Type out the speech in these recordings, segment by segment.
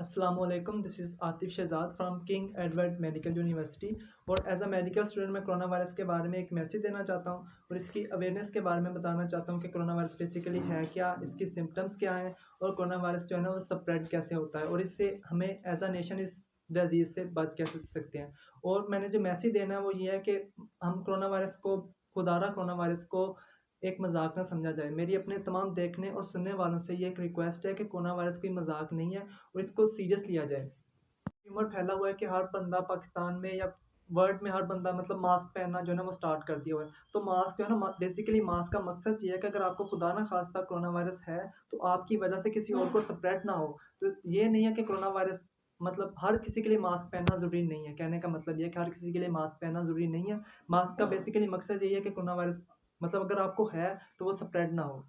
अस्सलामुअलैकुम, this is Atif Shahzad from King Edward medical university. और as a medical student मैं corona virus के बारे में एक मैसेज देना चाहता हूँ और इसकी अवेयरनेस के बारे में बताना चाहता हूँ कि कोरोना वायरस बेसिकली है क्या, इसकी सिम्टम्स क्या हैं और कोरोना वायरस जो है ना वो स्प्रेड कैसे होता है और इससे हमें एज अ नेशन इस डिजीज़ से बच कैसे सकते हैं। और मैंने जो मैसेज देना है वो ये है कि हम कोरोना वायरस को, खुदारा कोरोना वायरस को एक मजाक ना समझा जाए। मेरी अपने तमाम देखने और सुनने वालों से ये एक रिक्वेस्ट है कि कोरोना वायरस कोई मजाक नहीं है और इसको सीरियस लिया जाए। र्यूमर फैला हुआ है कि हर बंदा पाकिस्तान में या वर्ल्ड में हर बंदा मतलब मास्क पहनना जो है ना वो स्टार्ट कर दिया हुआ है। तो मास्क जो है ना, बेसिकली मास्क का मकसद ये है कि अगर आपको खुदा ना खास्ता कोरोना वायरस है तो आपकी वजह से किसी और को स्प्रेड ना हो। तो ये नहीं है कि कोरोना वायरस मतलब हर किसी के लिए मास्क पहनना ज़रूरी नहीं है। कहने का मतलब ये है कि हर किसी के लिए मास्क पहनना ज़रूरी नहीं है। मास्क का बेसिकली मकसद यही है कि कोरोना वायरस मतलब अगर आपको है तो वो स्प्रेड ना हो।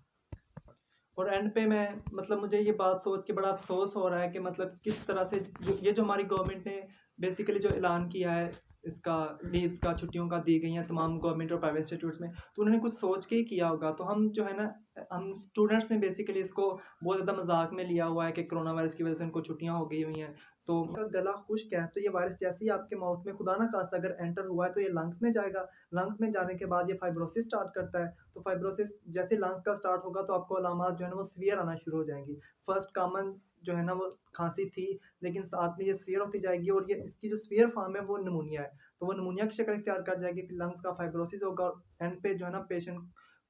और एंड पे मैं मतलब मुझे ये बात सोच के बड़ा अफ़सोस हो रहा है कि मतलब किस तरह से जो हमारी गवर्नमेंट ने बेसिकली जो ऐलान किया है इसका, लीव्स का, छुट्टियों का दी गई हैं तमाम गवर्नमेंट और प्राइवेट इंस्टीट्यूट्स में, तो उन्होंने कुछ सोच के ही किया होगा। तो हम जो है ना, हम स्टूडेंट्स ने बेसिकली इसको बहुत ज़्यादा मजाक में लिया हुआ है कि कोरोना वायरस की वजह से उनको छुट्टियाँ हो गई हुई हैं। तो उनका गला खुश्क है तो ये वायरस जैसे ही आपके माउथ में खुदा ना खास्ता अगर एंटर हुआ है तो ये लंग्स में जाएगा। लंग्स में जाने के बाद ये फाइब्रोसिस स्टार्ट करता है। तो फाइब्रोसिस जैसे लंग्स का स्टार्ट होगा तो आपको अलामात जो है ना वो सीवियर आना शुरू हो जाएंगी। फर्स्ट कॉमन जो है ना वो खांसी थी, लेकिन साथ में ये सीवियर होती जाएगी और ये इसकी जो सीवियर फॉर्म है वो निमोनिया है। तो वो निमोनिया की शक्ल इख्तियार कर जाएगी, फिर लंग्स का फाइब्रोसिस होगा और एंड पे जो है ना पेशेंट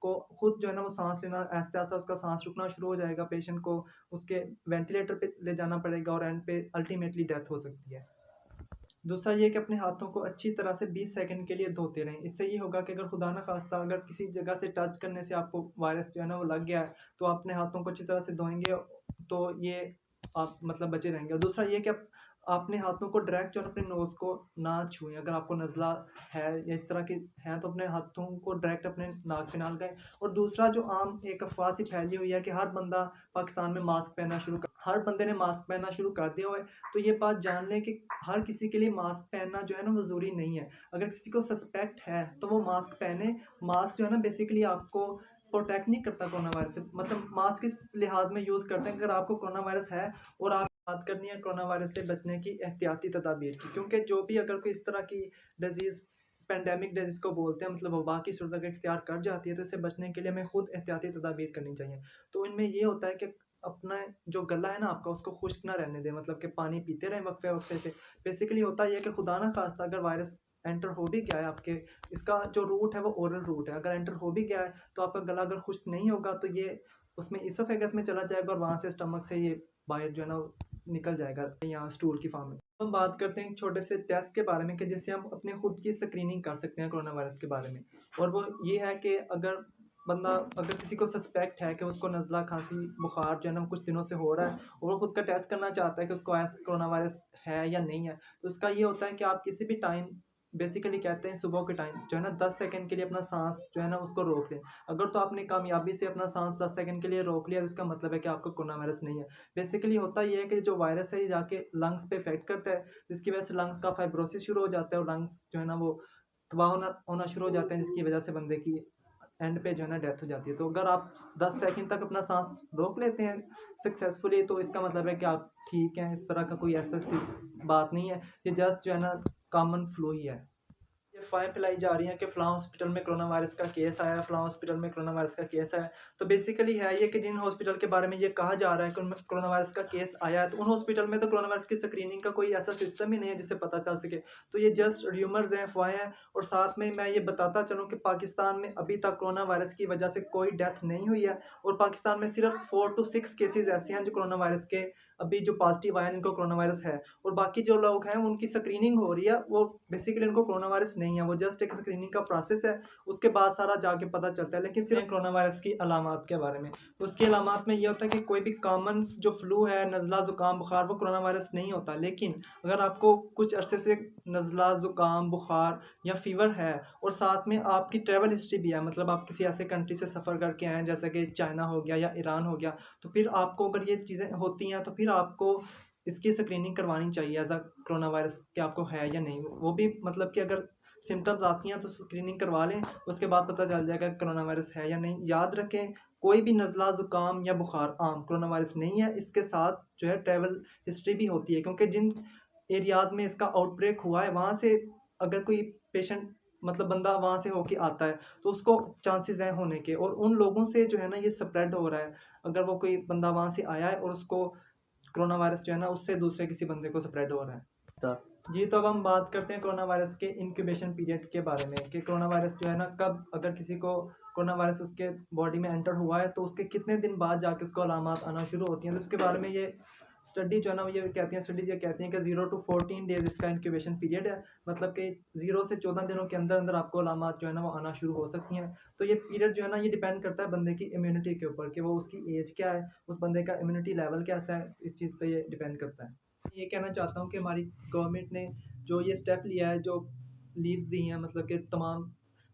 को खुद जो है ना वो सांस लेना, ऐसा ऐसा उसका सांस रुकना शुरू हो जाएगा। पेशेंट को उसके वेंटिलेटर पे ले जाना पड़ेगा और एंड पे अल्टीमेटली डेथ हो सकती है। दूसरा ये कि अपने हाथों को अच्छी तरह से 20 सेकंड के लिए धोते रहें। इससे ये होगा कि अगर खुदा ना खास्ता अगर किसी जगह से टच करने से आपको वायरस जो है ना वो लग गया है, तो आप अपने हाथों को अच्छी तरह से धोएँगे तो ये आप मतलब बचे रहेंगे। और दूसरा ये कि आप अपने हाथों को डायरेक्ट जो है ना अपने नोज़ को ना छुएँ। अगर आपको नज़ला है या इस तरह की है तो अपने हाथों को डायरेक्ट अपने नाक पे ना लगाएँ। और दूसरा जो आम एक अफ़वाह सी फैली हुई है कि हर बंदा पाकिस्तान में मास्क पहनना शुरू कर हर बंदे ने मास्क पहनना शुरू कर दिया हुआ है। तो ये बात जान लें कि हर किसी के लिए मास्क पहनना जो है ना वो ज़रूरी नहीं है। अगर किसी को सस्पेक्ट है तो वो मास्क पहने। मास्क जो है ना बेसिकली आपको प्रोटेक्ट नहीं करता कोरोना वायरस से। मतलब मास्क इस लिहाज में यूज़ करते हैं कि अगर आपको कोरोना वायरस है और आप बात करनी है कोरोना वायरस से बचने की एहतियाती तदाबीर की, क्योंकि जो भी अगर कोई इस तरह की डिजीज़, पेंडेमिक डिजीज़ को बोलते हैं, मतलब वबा की सूरत अगर इख्तियार कर जाती है तो इससे बचने के लिए हमें खुद एहतियाती तदाबीर करनी चाहिए। तो इनमें ये होता है कि अपना जो गला है ना आपका उसको खुश्क ना रहने दें, मतलब कि पानी पीते रहें वक्फे-वक्फे से। बेसिकली होता ये है कि खुदा ना खास्ता अगर वायरस एंटर हो भी गया है आपके, इसका जो रूट है वो ओरल रूट है। अगर एंटर हो भी गया है तो आपका गला अगर खुश्क नहीं होगा तो ये उसमें इसोफेगस में चला जाएगा और वहाँ से स्टमक से ये बाहर जो है ना निकल जाएगा यहाँ स्टूल की फॉर्म में। तो हम बात करते हैं एक छोटे से टेस्ट के बारे में कि जिससे हम अपने खुद की स्क्रीनिंग कर सकते हैं कोरोना वायरस के बारे में। और वो ये है कि अगर किसी को सस्पेक्ट है कि उसको नज़ला, खांसी, बुखार जो है ना कुछ दिनों से हो रहा है और वो खुद का टेस्ट करना चाहता है कि उसको ऐसा कोरोना वायरस है या नहीं है, तो उसका ये होता है कि आप किसी भी टाइम, बेसिकली कहते हैं सुबह के टाइम जो है ना 10 सेकंड के लिए अपना सांस जो है ना उसको रोक लें। अगर तो आपने कामयाबी से अपना सांस 10 सेकंड के लिए रोक लिया तो इसका मतलब है कि आपको कोरोना वायरस नहीं है। बेसिकली होता ये है कि जो वायरस है ये जाके लंग्स पे इफेक्ट करता है, जिसकी वजह से लंग्स का फाइब्रोसिस शुरू हो जाता है और लंग्स जो है ना वो तबाह होना होना शुरू हो जाते हैं, जिसकी वजह से बंदे की एंड पे जो है ना डेथ हो जाती है। तो अगर आप 10 सेकंड तक अपना सांस रोक लेते हैं सक्सेसफुली तो इसका मतलब है कि आप ठीक हैं। इस तरह का कोई ऐसा सी बात नहीं है, ये जस्ट जो है ना कॉमन फ्लू ही है। ये अफ़वाहें फैलाई जा रही हैं कि फ़लाँ हॉस्पिटल में कोरोना वायरस का केस आया, फ़लाँ हॉस्पिटल में कोरोना वायरस का केस आया। तो बेसिकली है ये कि जिन हॉस्पिटल के बारे में ये कहा जा रहा है कि उनमें कोरोना वायरस का केस आया है, तो उन हॉस्पिटल में तो कोरोना वायरस की स्क्रीनिंग का कोई ऐसा सिस्टम ही नहीं है जिससे पता चल सके। तो ये जस्ट र्यूमर्स हैं, अफ़वाहें हैं। और साथ में मैं ये बताता चलूँ कि पाकिस्तान में अभी तक कोरोना वायरस की वजह से कोई डेथ नहीं हुई है और पाकिस्तान में सिर्फ़ 4 टू 6 केसेज़ ऐसे हैं जो कोरोना वायरस के अभी जो पॉज़िटिव आए हैं, जिनको कोरोना वायरस है। और बाकी जो लोग हैं उनकी स्क्रीनिंग हो रही है, वो बेसिकली उनको कोरोना वायरस नहीं है, वो जस्ट एक स्क्रीनिंग का प्रोसेस है, उसके बाद सारा जाके पता चलता है। लेकिन सिर्फ कोरोना वायरस की अलामात के बारे में, तो उसकी अलामात में ये होता है कि कोई भी कॉमन जो फ्लू है, नज़ला, ज़ुकाम, बुखार, वो कोरोना वायरस नहीं होता। लेकिन अगर आपको कुछ अरसे से नज़ला, ज़ुकाम, बुखार या फ़ीवर है और साथ में आपकी ट्रैवल हिस्ट्री भी है, मतलब आप किसी ऐसे कंट्री से सफ़र करके आए हैं जैसे कि चाइना हो गया या ईरान हो गया, तो फिर आपको अगर ये चीज़ें होती हैं तो फिर आपको इसकी स्क्रीनिंग करवानी चाहिए एज़ अ कोरोना वायरस कि आपको है या नहीं। वो भी मतलब कि अगर सिम्पटम्स आती हैं तो स्क्रीनिंग करवा लें, उसके बाद पता चल जाएगा कि कोरोना वायरस है या नहीं। याद रखें कोई भी नज़ला, ज़ुकाम या बुखार आम कोरोना वायरस नहीं है। इसके साथ जो है ट्रैवल हिस्ट्री भी होती है, क्योंकि जिन एरियाज़ में इसका आउटब्रेक हुआ है वहाँ से अगर कोई पेशेंट मतलब बंदा वहाँ से होके आता है तो उसको चांसेस हैं होने के, और उन लोगों से जो है ना ये स्प्रेड हो रहा है। अगर वो कोई बंदा वहाँ से आया है और उसको कोरोना वायरस जो है ना उससे दूसरे किसी बंदे को स्प्रेड हो रहा है। जी, तो अब हम बात करते हैं कोरोना वायरस के इंक्यूबेशन पीरियड के बारे में कि कोरोना वायरस जो है ना कब, अगर किसी को कोरोना वायरस उसके बॉडी में एंटर हुआ है तो उसके कितने दिन बाद जाके उसको अलामात आना शुरू होती हैं। तो उसके बारे में ये स्टडी जो है ना ये कहती हैं, स्टडीज ये कहती हैं कि 0 to 14 डेज इसका इंक्यूबेशन पीरियड है। मतलब कि 0 से 14 दिनों के अंदर अंदर आपको अलामात जो है ना वो आना शुरू हो सकती हैं। तो ये पीरियड जो है ना ये डिपेंड करता है बंदे की इम्यूनिटी के ऊपर कि वो उसकी एज क्या है, उस बंदे का इम्यूनिटी लेवल कैसा है, इस चीज़ पे ये डिपेंड करता है। ये कहना चाहता हूँ कि हमारी गवर्नमेंट ने जो ये स्टेप लिया है, जो लीव्स दी हैं मतलब कि तमाम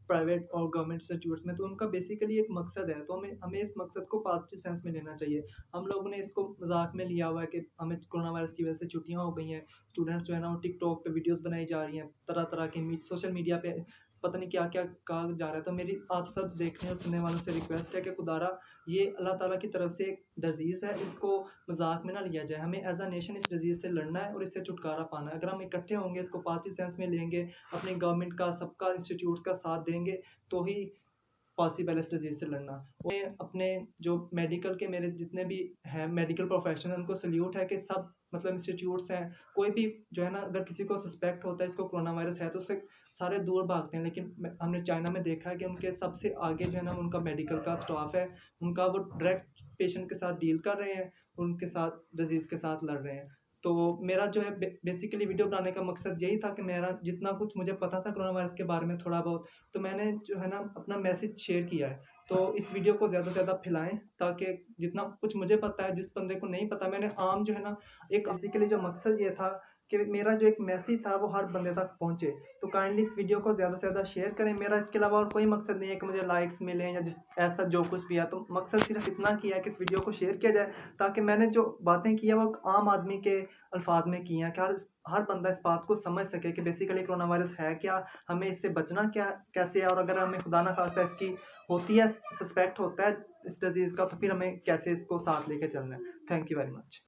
प्राइवेट और गवर्नमेंट इंस्टीट्यूट्स में, तो उनका बेसिकली एक मकसद है। तो हमें हमें इस मकसद को पॉजिटिव सेंस में लेना चाहिए। हम लोगों ने इसको मजाक में लिया हुआ है कि हमें कोरोना वायरस की वजह से छुट्टियां हो गई हैं, स्टूडेंट्स जो है ना वो टिकटॉक पे वीडियोस बनाई जा रही हैं, तरह तरह की सोशल मीडिया पे पता नहीं क्या क्या कहा जा रहा है। तो मेरी आप सब देखने और सुनने वालों से रिक्वेस्ट है कि खुदारा ये अल्लाह ताला की तरफ से एक डिजीज़ है, इसको मजाक में ना लिया जाए। हमें एज अ नेशन इस डिजीज़ से लड़ना है और इससे छुटकारा पाना है। अगर हम इकट्ठे होंगे, इसको पॉजिटिव सेंस में लेंगे, अपनी गवर्नमेंट का, सबका, इंस्टीट्यूट्स का साथ देंगे, तो ही पॉसिबल है इस डिजीज़ से लड़ना। मैं अपने जो मेडिकल के मेरे जितने भी हैं मेडिकल प्रोफेशनल, उनको सल्यूट है कि सब मतलब इंस्टीट्यूट्स हैं, कोई भी जो है ना अगर किसी को सस्पेक्ट होता है इसको कोरोना वायरस है तो उससे सारे दूर भागते हैं। लेकिन हमने चाइना में देखा है कि उनके सबसे आगे जो है ना उनका मेडिकल का स्टाफ है, उनका वो डायरेक्ट पेशेंट के साथ डील कर रहे हैं, उनके साथ डिजीज़ के साथ लड़ रहे हैं। तो मेरा जो है बेसिकली वीडियो बनाने का मकसद यही था कि मेरा जितना कुछ मुझे पता था कोरोना वायरस के बारे में थोड़ा बहुत, तो मैंने जो है ना अपना मैसेज शेयर किया है। तो इस वीडियो को ज़्यादा से ज़्यादा फैलाएँ ताकि जितना कुछ मुझे पता है, जिस बंदे को नहीं पता, मैंने आम जो है ना एक बेसिकली जो मकसद ये था कि मेरा जो एक मैसेज था वो हर बंदे तक पहुँचे। तो काइंडली इस वीडियो को ज़्यादा से ज़्यादा शेयर करें। मेरा इसके अलावा और कोई मकसद नहीं है कि मुझे लाइक्स मिलें या जिस ऐसा जो कुछ भी है। तो मकसद सिर्फ़ इतना किया है कि इस वीडियो को शेयर किया जाए ताकि मैंने जो बातें की हैं वो आम आदमी के अल्फाज में की हैं कि हर बंदा इस बात को समझ सके कि बेसिकली कोरोना वायरस है क्या, हमें इससे बचना क्या कैसे है, और अगर हमें खुदा ना खास्ता इसकी होती है, सस्पेक्ट होता है इस डिज़ीज़ का, तो फिर हमें कैसे इसको साथ लेके चलना है। Thank you very much.